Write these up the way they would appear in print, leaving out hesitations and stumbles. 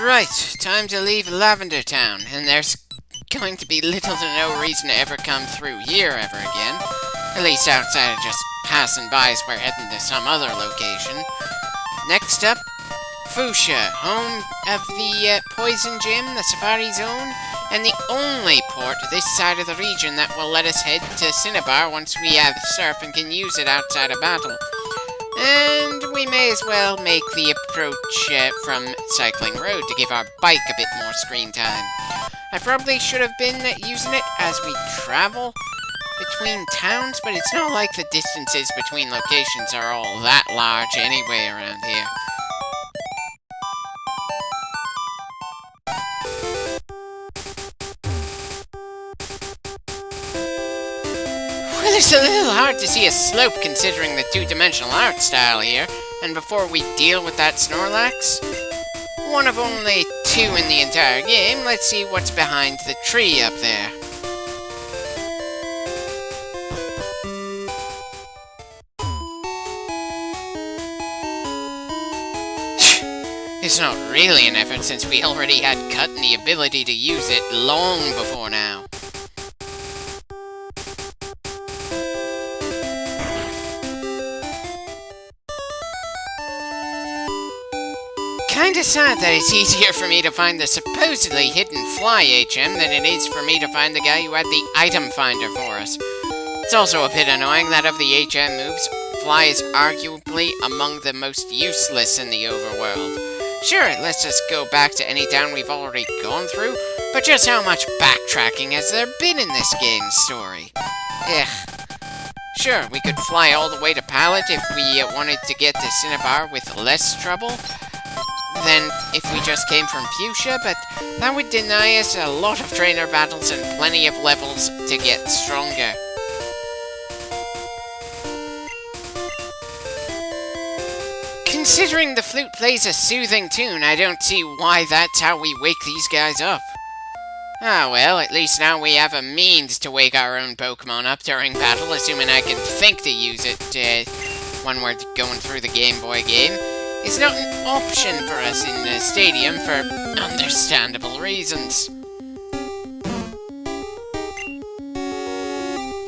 Right, time to leave Lavender Town, and there's going to be little to no reason to ever come through here ever again. At least outside of just passing by as we're heading to some other location. Next up, Fuchsia, home of the Poison Gym, the Safari Zone, and the only port this side of the region that will let us head to Cinnabar once we have surf and can use it outside of battle. And we may as well make the approach from Cycling Road to give our bike a bit more screen time. I probably should have been using it as we travel between towns, but it's not like the distances between locations are all that large anyway around here. Well, it's a little hard to see a slope considering the two-dimensional art style here, and before we deal with that Snorlax, one of only two in the entire game, let's see what's behind the tree up there. It's not really an effort since we already had cut and the ability to use it long before now. Kinda sad that it's easier for me to find the supposedly hidden fly HM than it is for me to find the guy who had the item finder for us. It's also a bit annoying that of the HM moves, Fly is arguably among the most useless in the overworld. Sure, let's just go back to any town we've already gone through, but just how much backtracking has there been in this game's story? Ugh. Sure, we could fly all the way to Pallet if we wanted to get to Cinnabar with less trouble than if we just came from Fuchsia, but that would deny us a lot of trainer battles and plenty of levels to get stronger. Considering the flute plays a soothing tune, I don't see why that's how we wake these guys up. Ah well, at least now we have a means to wake our own Pokemon up during battle, assuming I can think to use it when we're going through the Game Boy game. It's not an option for us in the stadium for understandable reasons.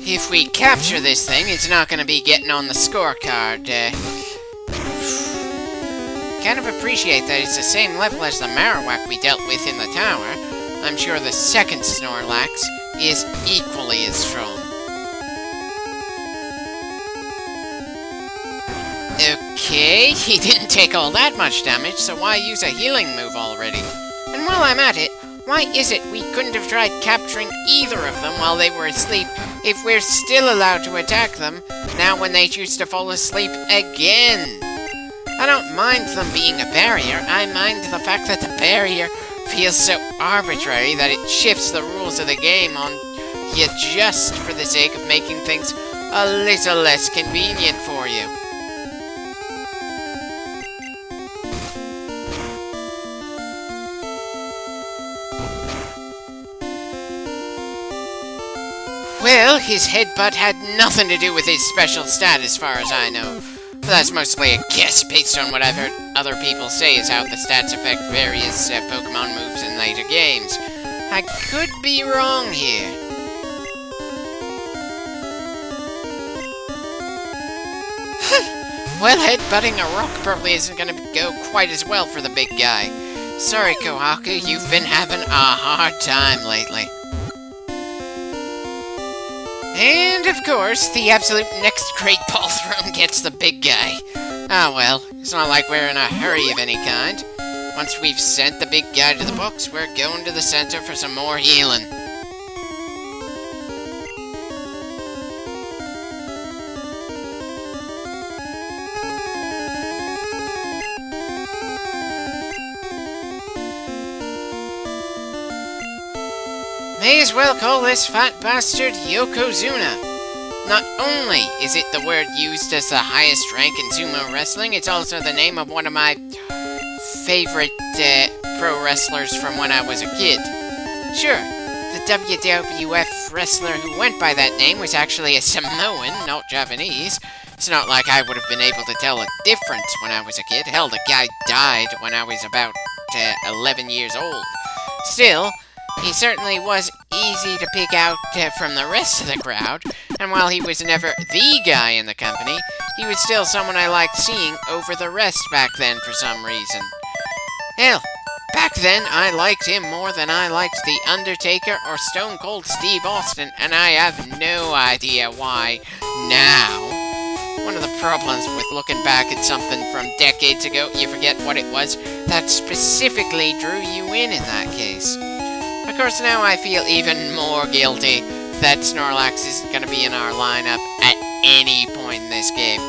If we capture this thing, it's not going to be getting on the scorecard. Kind of appreciate that it's the same level as the Marowak we dealt with in the tower. I'm sure the second Snorlax is equally as strong. Okay, he didn't take all that much damage, so why use a healing move already? And while I'm at it, why is it we couldn't have tried capturing either of them while they were asleep if we're still allowed to attack them now when they choose to fall asleep again? I don't mind them being a barrier, I mind the fact that the barrier feels so arbitrary that it shifts the rules of the game on you just for the sake of making things a little less convenient for you. Well, his headbutt had nothing to do with his special stat as far as I know. But that's mostly a guess based on what I've heard other people say is how the stats affect various Pokemon moves in later games. I could be wrong here. Well, headbutting a rock probably isn't going to go quite as well for the big guy. Sorry, Kohaku, you've been having a hard time lately. And, of course, the absolute next Great Ball Throne gets the big guy. Ah well, it's not like we're in a hurry of any kind. Once we've sent the big guy to the books, we're going to the center for some more healing. May as well call this fat bastard Yokozuna. Not only is it the word used as the highest rank in sumo wrestling, it's also the name of one of my favorite pro wrestlers from when I was a kid. Sure, the WWF wrestler who went by that name was actually a Samoan, not Japanese. It's not like I would have been able to tell a difference when I was a kid. Hell, the guy died when I was about 11 years old. Still, he certainly was easy to pick out from the rest of the crowd, and while he was never the guy in the company, he was still someone I liked seeing over the rest back then for some reason. Hell, back then I liked him more than I liked The Undertaker or Stone Cold Steve Austin, and I have no idea why now. One of the problems with looking back at something from decades ago, you forget what it was that specifically drew you in that case. Of course, now I feel even more guilty that Snorlax isn't going to be in our lineup at any point in this game.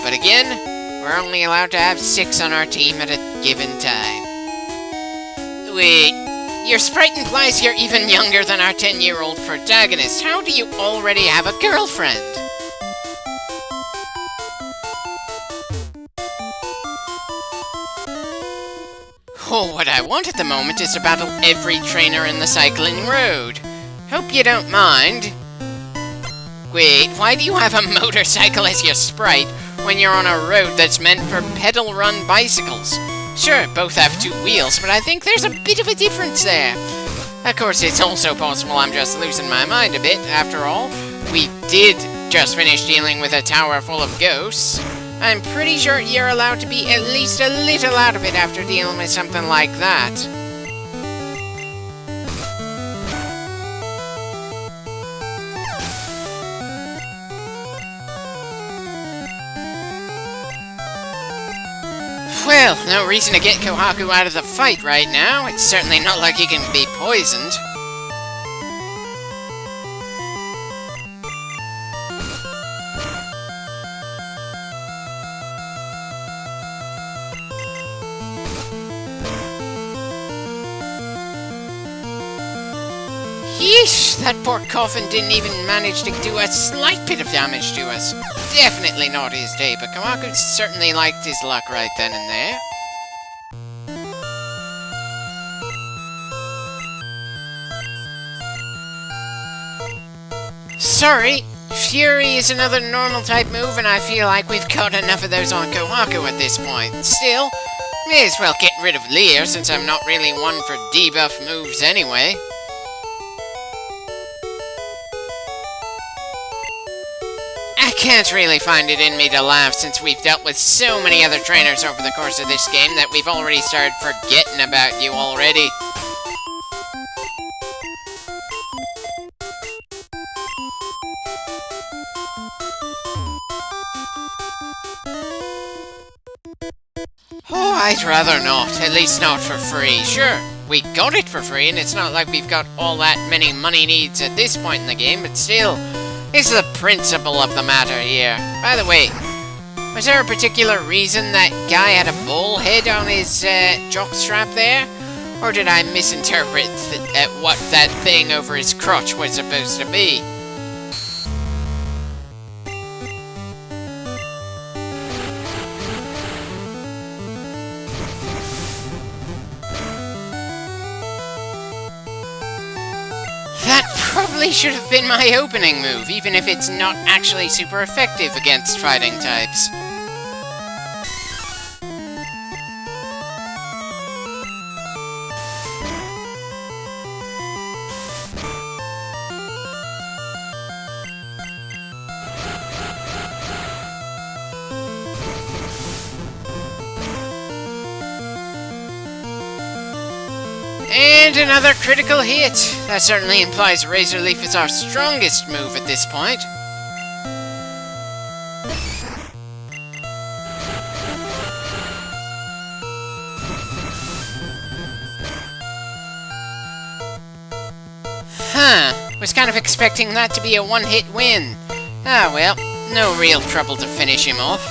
But again, we're only allowed to have 6 on our team at a given time. Wait, your sprite implies you're even younger than our 10-year-old protagonist. How do you already have a girlfriend? Oh, what I want at the moment is to battle every trainer in the Cycling Road. Hope you don't mind. Wait, why do you have a motorcycle as your sprite when you're on a road that's meant for pedal-run bicycles? Sure, both have 2 wheels, but I think there's a bit of a difference there. Of course, it's also possible I'm just losing my mind a bit. After all, we did just finish dealing with a tower full of ghosts. I'm pretty sure you're allowed to be at least a little out of it after dealing with something like that. Well, no reason to get Kohaku out of the fight right now. It's certainly not like he can be poisoned. Yeesh, that poor coffin didn't even manage to do a slight bit of damage to us. Definitely not his day, but Kohaku certainly liked his luck right then and there. Sorry, Fury is another normal type move, and I feel like we've got enough of those on Kohaku at this point. Still, may as well get rid of Leer, since I'm not really one for debuff moves anyway. I can't really find it in me to laugh since we've dealt with so many other trainers over the course of this game that we've already started forgetting about you already. Oh, I'd rather not. At least not for free. Sure, we got it for free, and it's not like we've got all that many money needs at this point in the game, but still, it's the principle of the matter here. By the way, was there a particular reason that guy had a bull head on his jockstrap there? Or did I misinterpret what that thing over his crotch was supposed to be? That probably should have been my opening move, even if it's not actually super effective against fighting types. And another critical hit! That certainly implies Razor Leaf is our strongest move at this point. Huh, was kind of expecting that to be a one-hit win. Ah well, no real trouble to finish him off.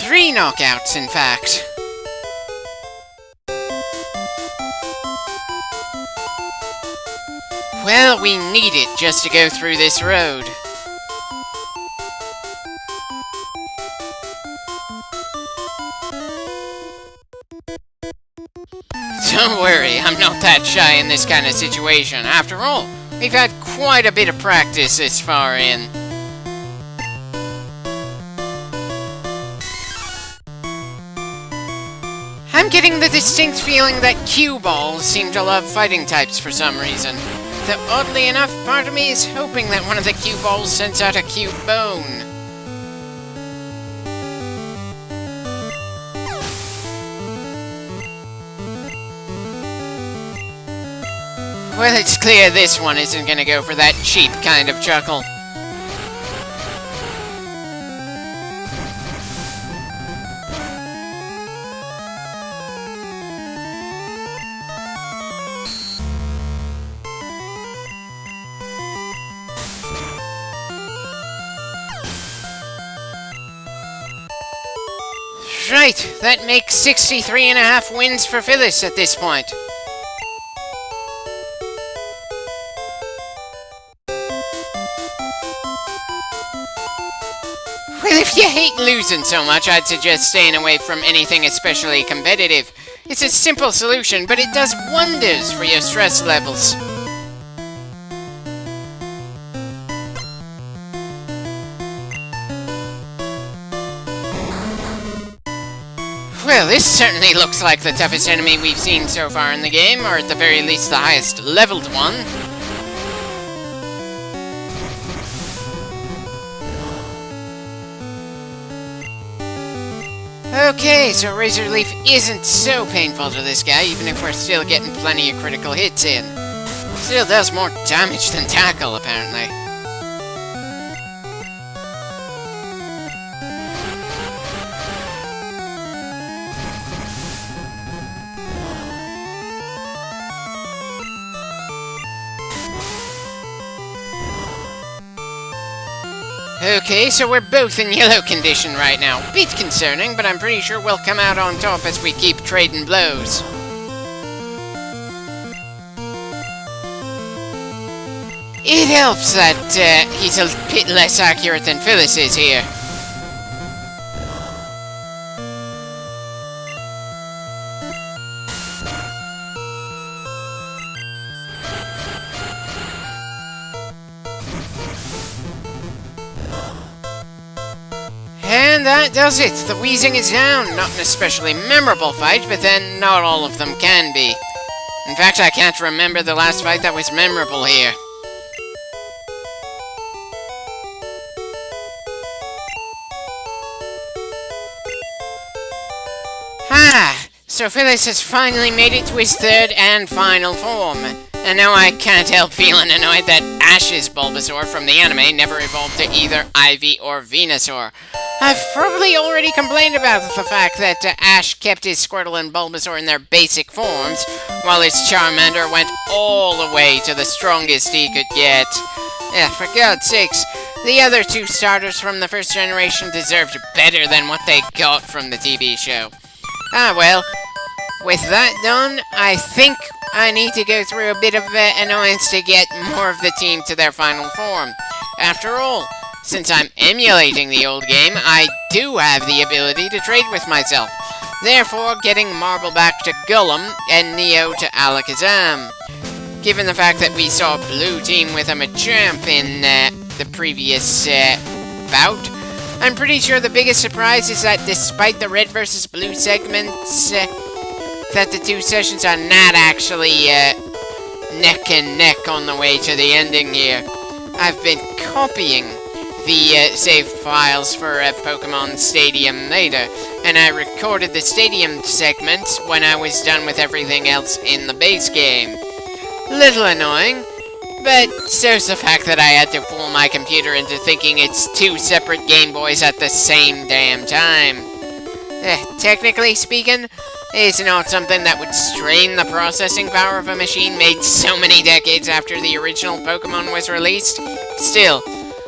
Three knockouts, in fact. Well, we need it just to go through this road. Don't worry, I'm not that shy in this kind of situation. After all, we've had quite a bit of practice this far in. I'm getting the distinct feeling that cue balls seem to love fighting types for some reason. Though oddly enough, part of me is hoping that one of the cue balls sends out a cue bone. Well, it's clear this one isn't gonna go for that cheap kind of chuckle. Right, that makes 63.5 wins for Phyllis at this point. Well, if you hate losing so much, I'd suggest staying away from anything especially competitive. It's a simple solution, but it does wonders for your stress levels. Well, this certainly looks like the toughest enemy we've seen so far in the game, or at the very least the highest leveled one. Okay, so Razor Leaf isn't so painful to this guy, even if we're still getting plenty of critical hits in. Still does more damage than Tackle, apparently. Okay, so we're both in yellow condition right now. Bit concerning, but I'm pretty sure we'll come out on top as we keep trading blows. It helps that he's a bit less accurate than Phyllis is here. And that does it. The Weezing is down. Not an especially memorable fight, but then not all of them can be. In fact, I can't remember the last fight that was memorable here. So Phyllis has finally made it to his third and final form. And now I can't help feeling annoyed that Ash's Bulbasaur from the anime never evolved to either Ivy or Venusaur. I've probably already complained about the fact that Ash kept his Squirtle and Bulbasaur in their basic forms, while his Charmander went all the way to the strongest he could get. Yeah, for God's sakes, the other two starters from the first generation deserved better than what they got from the TV show. Ah well, with that done, I think I need to go through a bit of annoyance to get more of the team to their final form. After all, since I'm emulating the old game, I do have the ability to trade with myself, therefore getting Marble back to Gullum and Neo to Alakazam. Given the fact that we saw Blue Team with a Machamp in the previous bout, I'm pretty sure the biggest surprise is that despite the Red versus Blue segments, that the two sessions are not actually neck and neck on the way to the ending here. I've been copying the save files for Pokemon Stadium later, and I recorded the Stadium segment when I was done with everything else in the base game. Little annoying, but so's the fact that I had to fool my computer into thinking it's two separate Game Boys at the same damn time. Technically speaking, it's not something that would strain the processing power of a machine made so many decades after the original Pokemon was released. Still,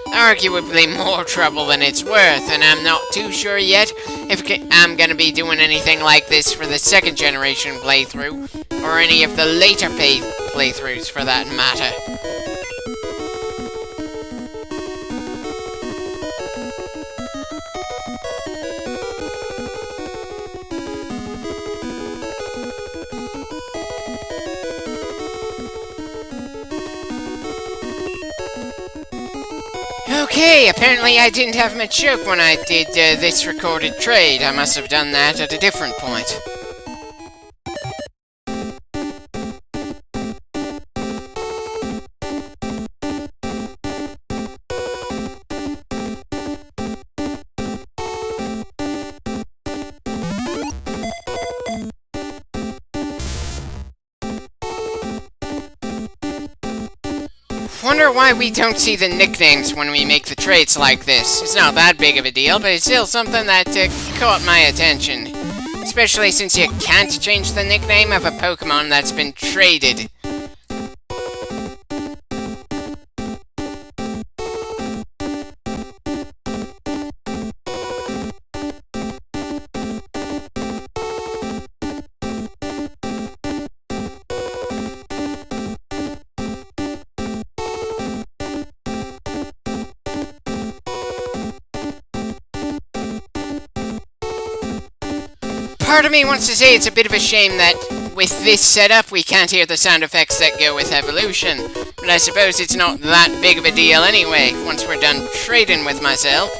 arguably more trouble than it's worth, and I'm not too sure yet if I'm gonna be doing anything like this for the second generation playthrough, or any of the later playthroughs for that matter. Okay, apparently I didn't have much joke when I did this recorded trade. I must have done that at a different point. Wonder why we don't see the nicknames when we make the trades like this. It's not that big of a deal, but it's still something that caught my attention. Especially since you can't change the nickname of a Pokemon that's been traded. Part of me wants to say it's a bit of a shame that with this setup we can't hear the sound effects that go with evolution, but I suppose it's not that big of a deal anyway, once we're done trading with myself.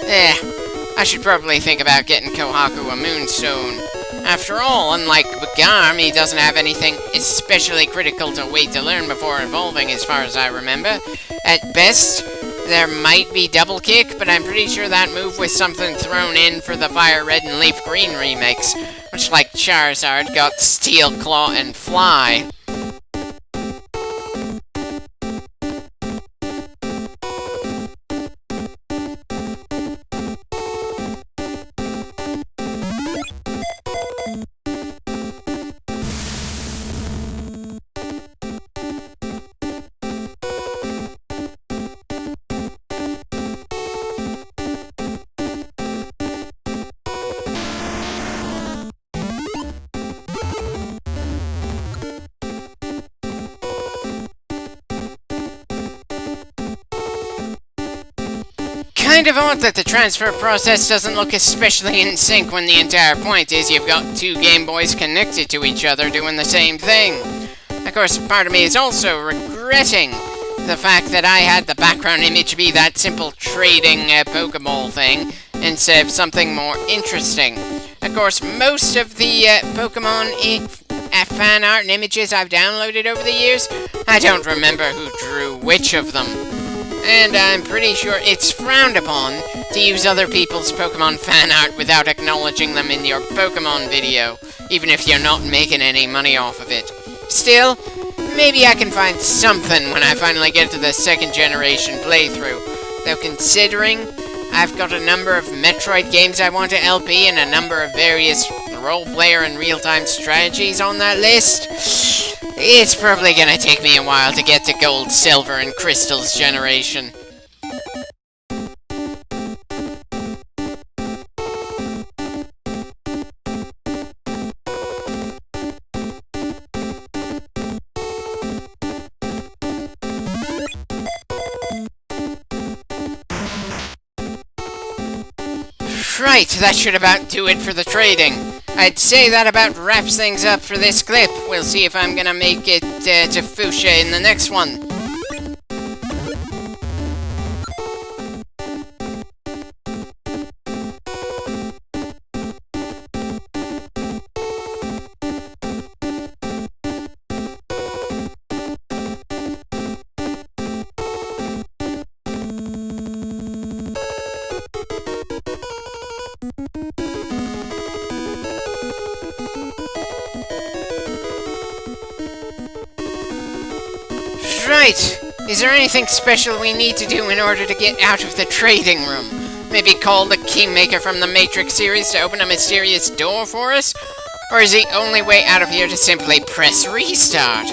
I should probably think about getting Kohaku a Moonstone. After all, unlike Garm, he doesn't have anything especially critical to wait to learn before evolving as far as I remember. At best, there might be Double Kick, but I'm pretty sure that move was something thrown in for the Fire Red and Leaf Green remakes, much like Charizard got Steel Claw and Fly. Kind of odd that the transfer process doesn't look especially in sync when the entire point is you've got two Game Boys connected to each other doing the same thing. Of course, part of me is also regretting the fact that I had the background image be that simple trading Pokeball thing instead of something more interesting. Of course, most of the Pokemon fan art and images I've downloaded over the years, I don't remember who drew which of them. And I'm pretty sure it's frowned upon to use other people's Pokemon fan art without acknowledging them in your Pokemon video, even if you're not making any money off of it. Still, maybe I can find something when I finally get to the second generation playthrough. Though considering I've got a number of Metroid games I want to LP and a number of various role-player and real-time strategies on that list, it's probably gonna take me a while to get to Gold, Silver, and Crystal's generation. Right, that should about do it for the trading. I'd say that about wraps things up for this clip. We'll see if I'm gonna make it to Fuchsia in the next one. Right! Is there anything special we need to do in order to get out of the trading room? Maybe call the Kingmaker from the Matrix series to open a mysterious door for us? Or is the only way out of here to simply press restart?